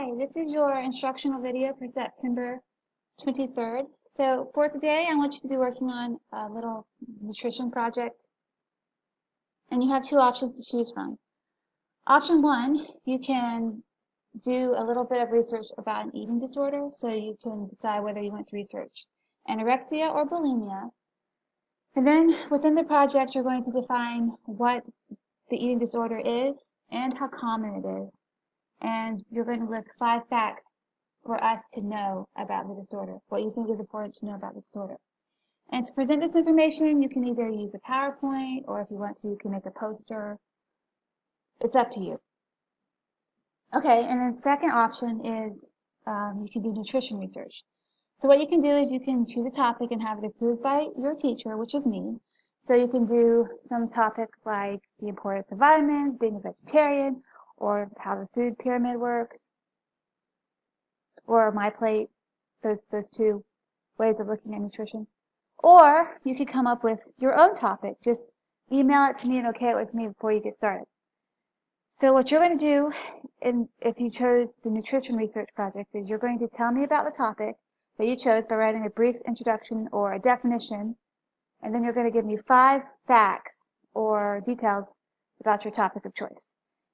Hi, this is your instructional video for September 23rd. So for today, I want you to be working on a little nutrition project, and you have two options to choose from. Option one, you can do a little bit of research about an eating disorder, so you can decide whether you want to research anorexia or bulimia. And then within the project, you're going to define what the eating disorder is and how common it is. And you're going to list 5 facts for us to know about the disorder, what you think is important to know about the disorder. And to present this information, you can either use a PowerPoint, or if you want to, you can make a poster. It's up to you. Okay, and then the second option is you can do nutrition research. So what you can do is you can choose a topic and have it approved by your teacher, which is me. So you can do some topic like the importance of vitamins, being a vegetarian, or how the food pyramid works, or my plate, those two ways of looking at nutrition. Or you could come up with your own topic. Just email it to me and okay it with me before you get started. So what you're going to do, if you chose the nutrition research project, is you're going to tell me about the topic that you chose by writing a brief introduction or a definition, and then you're going to give me 5 facts or details about your topic of choice.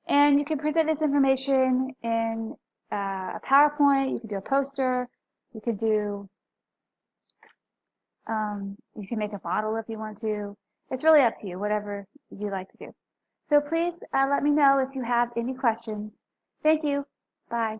And you can present this information in a PowerPoint, you can do a poster, you can do, you can make a model if you want to. It's really up to you, whatever you like to do. So please let me know if you have any questions. Thank you. Bye.